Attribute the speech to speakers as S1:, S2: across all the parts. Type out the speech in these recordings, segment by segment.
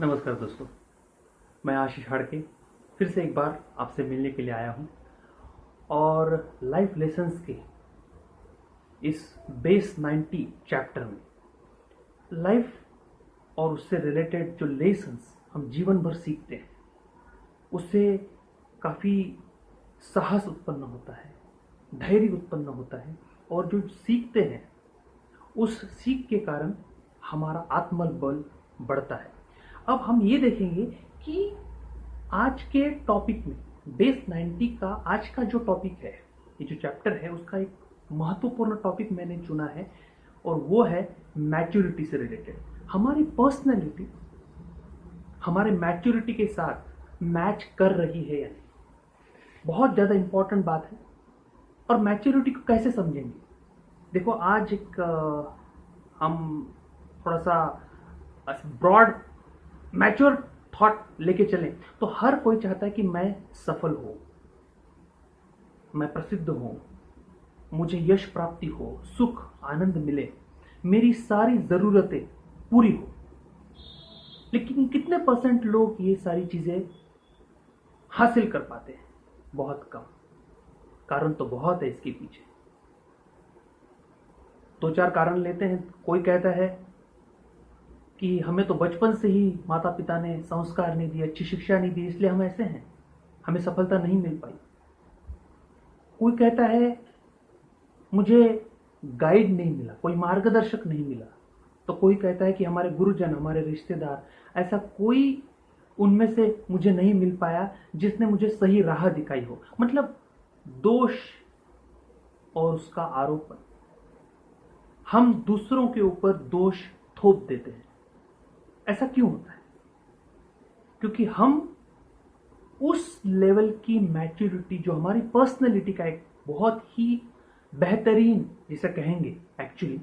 S1: नमस्कार दोस्तों। मैं आशीष हाड़के फिर से एक बार आपसे मिलने के लिए आया हूँ और लाइफ लेसन्स के इस बेस 90 चैप्टर में लाइफ और उससे रिलेटेड जो लेसन्स हम जीवन भर सीखते हैं उससे काफ़ी साहस उत्पन्न होता है, धैर्य उत्पन्न होता है और जो सीखते हैं उस सीख के कारण हमारा आत्मबल बढ़ता है। अब हम ये देखेंगे कि आज के टॉपिक में बेस 90 का आज का जो टॉपिक है, ये जो चैप्टर है उसका एक महत्वपूर्ण टॉपिक मैंने चुना है और वो है मैच्योरिटी से रिलेटेड। हमारी पर्सनैलिटी हमारे मैच्योरिटी के साथ मैच कर रही है या नहीं, बहुत ज़्यादा इंपॉर्टेंट बात है। और मैच्योरिटी को कैसे समझेंगे? देखो, आज एक हम थोड़ा सा ब्रॉड मैच्योर थॉट लेके चलें तो हर कोई चाहता है कि मैं सफल हो, मैं प्रसिद्ध हूं, मुझे यश प्राप्ति हो, सुख आनंद मिले, मेरी सारी जरूरतें पूरी हो। लेकिन कितने परसेंट लोग ये सारी चीजें हासिल कर पाते हैं? बहुत कम। कारण तो बहुत है इसके पीछे। दो चार कारण लेते हैं। कोई कहता है कि हमें तो बचपन से ही माता पिता ने संस्कार नहीं दिए, अच्छी शिक्षा नहीं दी, इसलिए हम ऐसे हैं, हमें सफलता नहीं मिल पाई। कोई कहता है मुझे गाइड नहीं मिला, कोई मार्गदर्शक नहीं मिला। तो कोई कहता है कि हमारे गुरुजन, हमारे रिश्तेदार, ऐसा कोई उनमें से मुझे नहीं मिल पाया जिसने मुझे सही राह दिखाई हो। मतलब दोष और उसका आरोपण, हम दूसरों के ऊपर दोष थोप देते हैं। ऐसा क्यों होता है? क्योंकि हम उस लेवल की मैच्योरिटी जो हमारी पर्सनैलिटी का एक बहुत ही बेहतरीन, जिसे कहेंगे एक्चुअली,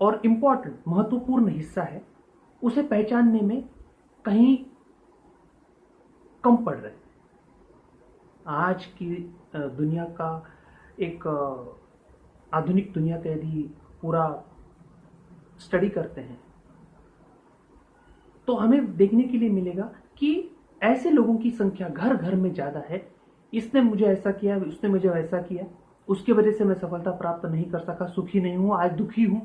S1: और इम्पॉर्टेंट महत्वपूर्ण हिस्सा है, उसे पहचानने में कहीं कम पड़ रहे हैं। आज की दुनिया का एक आधुनिक दुनिया का यदि पूरा स्टडी करते हैं तो हमें देखने के लिए मिलेगा कि ऐसे लोगों की संख्या घर घर में ज्यादा है। इसने मुझे ऐसा किया, उसने मुझे वैसा किया, उसकी वजह से मैं सफलता प्राप्त नहीं कर सका, सुखी नहीं हूं, आज दुखी हूं।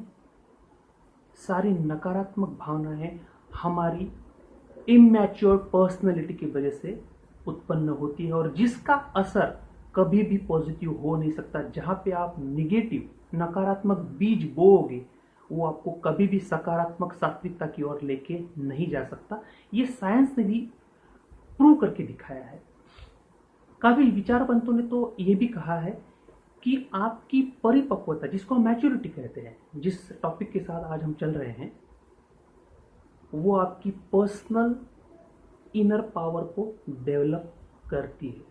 S1: सारी नकारात्मक भावनाएं हमारी इमैच्योर पर्सनैलिटी की वजह से उत्पन्न होती है और जिसका असर कभी भी पॉजिटिव हो नहीं सकता। जहां पे आप निगेटिव, नकारात्मक बीज बोओगे वो आपको कभी भी सकारात्मक सात्विकता की ओर लेके नहीं जा सकता। ये साइंस ने भी प्रूव करके दिखाया है। काफी विचारवंतों ने तो ये भी कहा है कि आपकी परिपक्वता, जिसको हम मैच्योरिटी कहते हैं, जिस टॉपिक के साथ आज हम चल रहे हैं, वो आपकी पर्सनल इनर पावर को डेवलप करती है।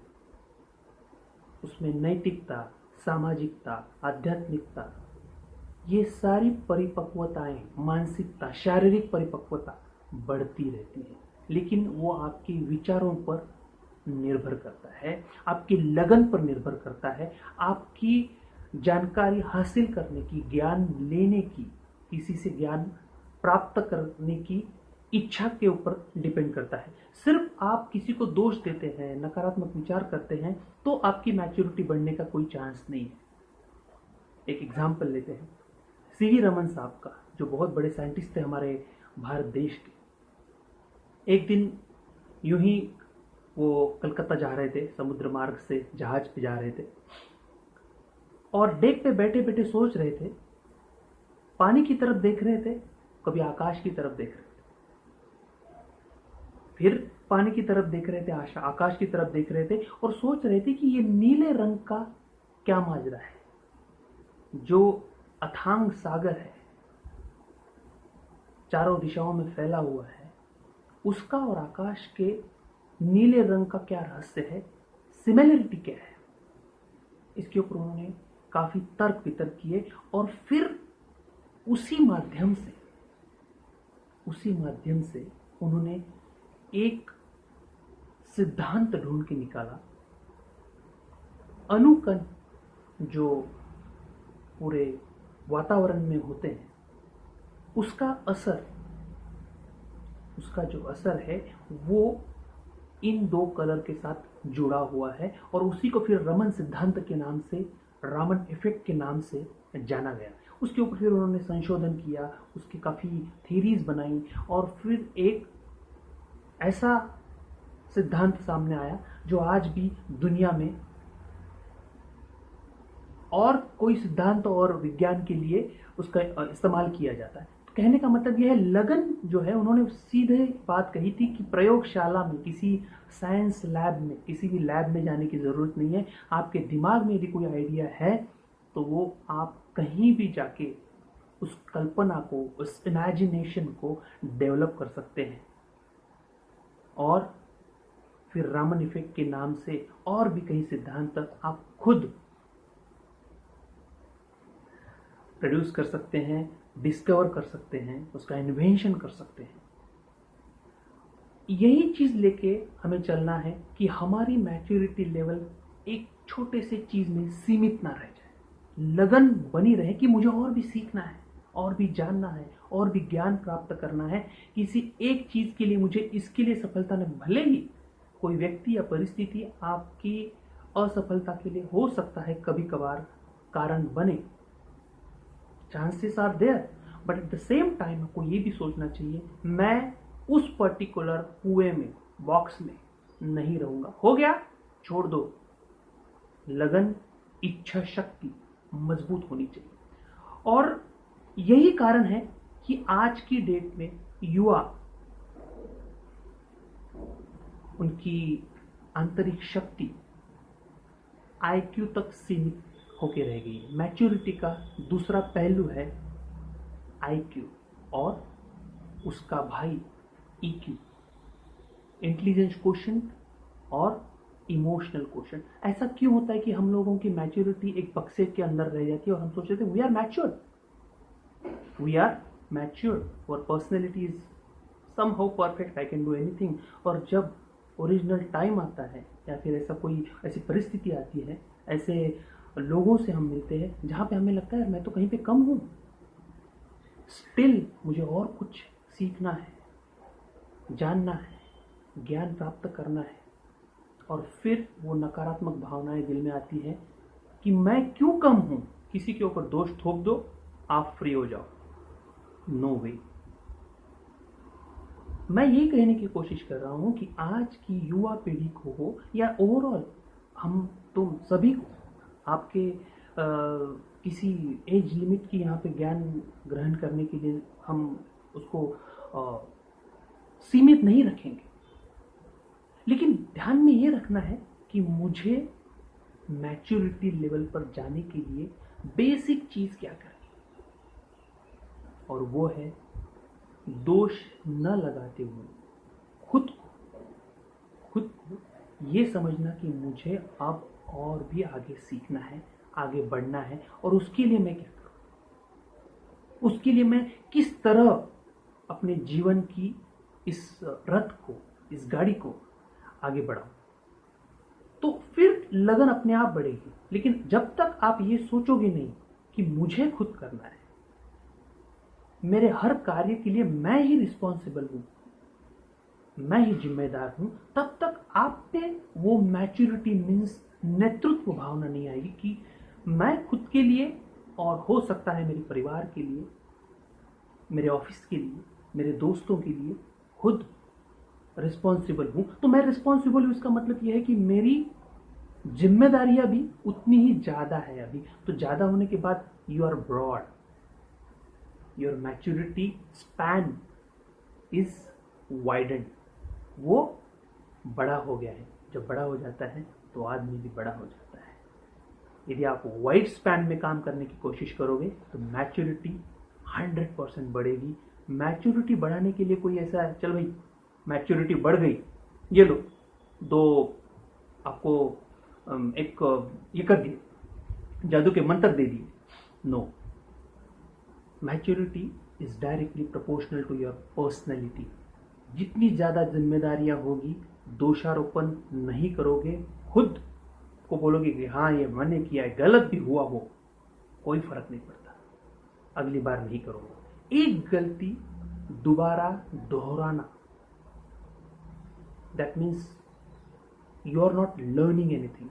S1: उसमें नैतिकता, सामाजिकता, आध्यात्मिकता, ये सारी परिपक्वताएं, मानसिकता, शारीरिक परिपक्वता बढ़ती रहती है। लेकिन वो आपके विचारों पर निर्भर करता है, आपकी लगन पर निर्भर करता है, आपकी जानकारी हासिल करने की, ज्ञान लेने की, किसी से ज्ञान प्राप्त करने की इच्छा के ऊपर डिपेंड करता है। सिर्फ आप किसी को दोष देते हैं, नकारात्मक विचार करते हैं तो आपकी मैच्योरिटी बढ़ने का कोई चांस नहीं है। एक एग्जाम्पल लेते हैं सीवी रमन साहब का, जो बहुत बड़े साइंटिस्ट थे हमारे भारत देश के। एक दिन यूं ही वो कलकत्ता जा रहे थे, समुद्र मार्ग से जहाज पे जा रहे थे और डेक पे बैठे बैठे सोच रहे थे, पानी की तरफ देख रहे थे, कभी आकाश की तरफ देख रहे थे, फिर पानी की तरफ देख रहे थे, आकाश की तरफ देख रहे थे और सोच रहे थे कि ये नीले रंग का क्या माजरा है, जो अथांग सागर है, चारों दिशाओं में फैला हुआ है, उसका और आकाश के नीले रंग का क्या रहस्य है, सिमिलरिटी क्या है। इसके ऊपर उन्होंने काफी तर्क वितर्क किए और फिर उसी माध्यम से उन्होंने एक सिद्धांत ढूंढ के निकाला। अणुकण जो पूरे वातावरण में होते हैं, उसका उसका जो असर है वो इन दो कलर के साथ जुड़ा हुआ है, और उसी को फिर रमन सिद्धांत के नाम से, रामन इफेक्ट के नाम से जाना गया। उसके ऊपर फिर उन्होंने संशोधन किया, उसकी काफ़ी थीरीज बनाई, और फिर एक ऐसा सिद्धांत सामने आया जो आज भी दुनिया में और कोई सिद्धांत और विज्ञान के लिए उसका इस्तेमाल किया जाता है। तो कहने का मतलब यह है, लगन जो है, उन्होंने सीधे बात कही थी कि प्रयोगशाला में, किसी साइंस लैब में, किसी भी लैब में जाने की ज़रूरत नहीं है। आपके दिमाग में यदि कोई आइडिया है तो वो आप कहीं भी जाके उस कल्पना को, उस इमेजिनेशन को डेवलप कर सकते हैं, और फिर रामन इफेक्ट के नाम से और भी कई सिद्धांत आप खुद प्रोड्यूस कर सकते हैं, डिस्कवर कर सकते हैं, उसका इन्वेंशन कर सकते हैं। यही चीज लेके हमें चलना है कि हमारी मैच्योरिटी लेवल एक छोटे से चीज में सीमित ना रह जाए। लगन बनी रहे कि मुझे और भी सीखना है, और भी जानना है, और भी ज्ञान प्राप्त करना है। किसी एक चीज के लिए, मुझे इसके लिए सफलता ने, भले ही कोई व्यक्ति या परिस्थिति आपकी असफलता के लिए हो सकता है कभी कभार कारण बने, chances are there, but at the same time आपको ये भी सोचना चाहिए, मैं उस पर्टिकुलर कुएं में, बॉक्स में नहीं रहूंगा। हो गया, छोड़ दो। लगन, इच्छा शक्ति मजबूत होनी चाहिए। और यही कारण है कि आज की डेट में युवा, उनकी आंतरिक शक्ति आईक्यू तक सीमित होके रह गई है। मैच्योरिटी का दूसरा पहलू है आईक्यू, और उसका भाई ईक्यू, इंटेलिजेंस क्वोशेंट और इमोशनल क्वोशेंट। ऐसा क्यों होता है कि हम लोगों की मैच्योरिटी एक बक्से के अंदर रह जाती है और हम सोचते थे we are matured, our personality is somehow perfect, I can do anything. और जब ओरिजिनल टाइम आता है, या फिर ऐसा कोई ऐसी परिस्थिति आती है, ऐसे लोगों से हम मिलते हैं जहाँ पे हमें लगता है मैं तो कहीं पे कम हूँ, स्टिल मुझे और कुछ सीखना है, जानना है, ज्ञान प्राप्त करना है, और फिर वो नकारात्मक भावनाएं दिल में आती है कि मैं क्यों कम हूं। किसी के ऊपर दोष थोप दो, आप फ्री हो जाओ। नो वे। मैं ये कहने की कोशिश कर रहा हूं कि आज की युवा पीढ़ी को हो, या ओवरऑल हम तुम सभी को, आपके किसी एज लिमिट की यहाँ पे ज्ञान ग्रहण करने के लिए हम उसको सीमित नहीं रखेंगे, लेकिन ध्यान में ये रखना है कि मुझे मैच्योरिटी लेवल पर जाने के लिए बेसिक चीज क्या करनी है, और वो है दोष न लगाते हुए खुद को ये समझना कि मुझे अब और भी आगे सीखना है, आगे बढ़ना है, और उसके लिए मैं क्या करूं, उसके लिए मैं किस तरह अपने जीवन की इस रथ को, इस गाड़ी को आगे बढ़ाऊं। तो फिर लगन अपने आप बढ़ेगी। लेकिन जब तक आप ये सोचोगे नहीं कि मुझे खुद करना है, मेरे हर कार्य के लिए मैं ही रिस्पॉन्सिबल हूं, मैं ही जिम्मेदार हूं, तब तक आप पे वो मैच्योरिटी मीन्स नेतृत्व भावना नहीं आएगी कि मैं खुद के लिए, और हो सकता है मेरे परिवार के लिए, मेरे ऑफिस के लिए, मेरे दोस्तों के लिए खुद रिस्पॉन्सिबल हूं। तो मैं रिस्पॉन्सिबल हूं, इसका मतलब यह है कि मेरी जिम्मेदारियां भी उतनी ही ज्यादा है अभी। तो ज्यादा होने के बाद you are broad, your maturity span is widened, वो बड़ा हो गया है। जब बड़ा हो जाता है तो आदमी भी बड़ा हो जाता है। यदि आप वाइड स्पैन में काम करने की कोशिश करोगे तो मैच्योरिटी 100% बढ़ेगी। मैच्योरिटी बढ़ाने के लिए कोई ऐसा, चल भाई मैच्योरिटी बढ़ गई, ये लो दो आपको एक ये कर दिए, जादू के मंत्र दे दिए। No, maturity is directly proportional to your personality. जितनी ज्यादा जिम्मेदारियां होगी, दोषारोपण नहीं करोगे, खुद को बोलोगे कि हाँ ये मैंने किया है, गलत भी हुआ हो कोई फर्क नहीं पड़ता, अगली बार नहीं करूंगा। एक गलती दोबारा दोहराना that means you are not learning anything.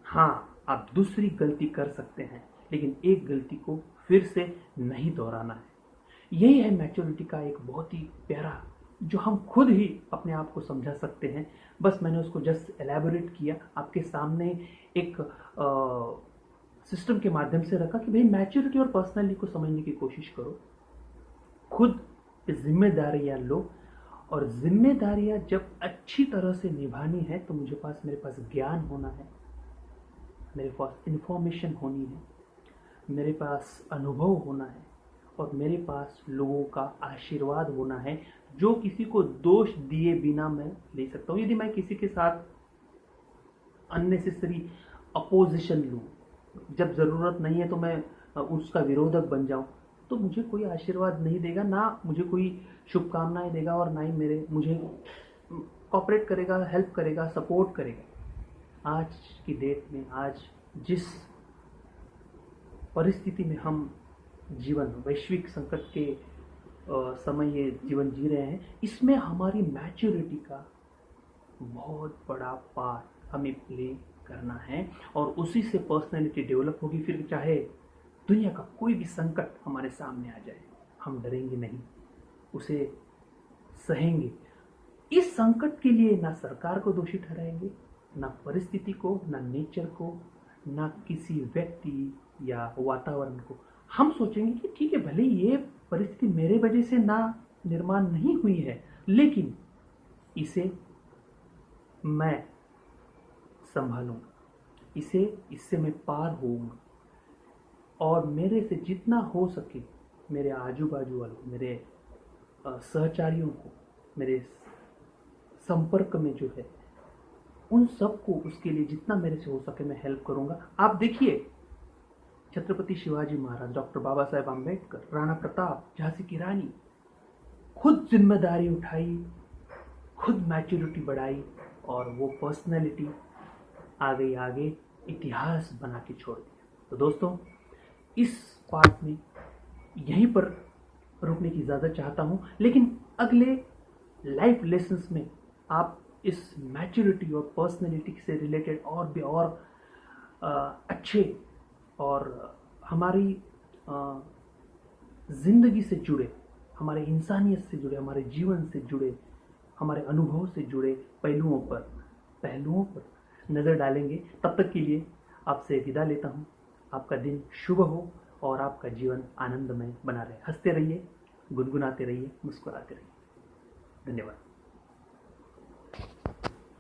S1: हाँ, आप दूसरी गलती कर सकते हैं, लेकिन एक गलती को फिर से नहीं दोहराना है। यही है मैच्योरिटी का एक बहुत ही प्यारा, जो हम खुद ही अपने आप को समझा सकते हैं। बस मैंने उसको जस्ट एलैबोरेट किया आपके सामने, एक सिस्टम के माध्यम से रखा कि भाई मैच्योरिटी और पर्सनैलिटी को समझने की कोशिश करो, खुद जिम्मेदारियां लो, और जिम्मेदारियां जब अच्छी तरह से निभानी है तो मेरे पास ज्ञान होना है, मेरे पास इंफॉर्मेशन होनी है, मेरे पास अनुभव होना है, और मेरे पास लोगों का आशीर्वाद होना है, जो किसी को दोष दिए बिना मैं ले सकता हूँ। यदि मैं किसी के साथ अननेसेसरी अपोजिशन लूँ, जब ज़रूरत नहीं है तो मैं उसका विरोधक बन जाऊँ, तो मुझे कोई आशीर्वाद नहीं देगा, ना मुझे कोई शुभकामनाएं देगा, और ना ही मुझे कॉपरेट करेगा, हेल्प करेगा, सपोर्ट करेगा। आज की डेट में, आज जिस परिस्थिति में हम वैश्विक संकट के समय ये जीवन जी रहे हैं, इसमें हमारी मैच्योरिटी का बहुत बड़ा पार्ट हमें प्ले करना है, और उसी से पर्सनैलिटी डेवलप होगी। फिर चाहे दुनिया का कोई भी संकट हमारे सामने आ जाए, हम डरेंगे नहीं, उसे सहेंगे। इस संकट के लिए ना सरकार को दोषी ठहराएंगे, ना परिस्थिति को, ना नेचर को, ना किसी व्यक्ति या वातावरण को। हम सोचेंगे कि ठीक है, भले ये परिस्थिति मेरे वजह से ना निर्माण नहीं हुई है, लेकिन इसे मैं संभालूंगा, इससे मैं पार होऊंगा, और मेरे से जितना हो सके मेरे आजू बाजू वालों, मेरे सहचारियों को, मेरे संपर्क में जो है, उन सबको उसके लिए जितना मेरे से हो सके मैं हेल्प करूंगा। आप देखिए, छत्रपति शिवाजी महाराज, डॉक्टर बाबा साहेब आम्बेडकर, राणा प्रताप, झांसी की रानी, खुद जिम्मेदारी उठाई, खुद मैच्योरिटी बढ़ाई, और वो पर्सनैलिटी आ गई आगे, इतिहास बना के छोड़ दिया। तो दोस्तों, इस पार्ट में यहीं पर रुकने की इजाज़त चाहता हूँ, लेकिन अगले लाइफ लेसन्स में आप इस मैच्योरिटी और पर्सनैलिटी से रिलेटेड और भी और अच्छे और हमारी ज़िंदगी से जुड़े, हमारे इंसानियत से जुड़े, हमारे जीवन से जुड़े, हमारे अनुभव से जुड़े पहलुओं पर नज़र डालेंगे। तब तक के लिए आपसे विदा लेता हूँ। आपका दिन शुभ हो और आपका जीवन आनंदमय बना रहे। हंसते रहिए, गुनगुनाते रहिए, मुस्कुराते रहिए। धन्यवाद।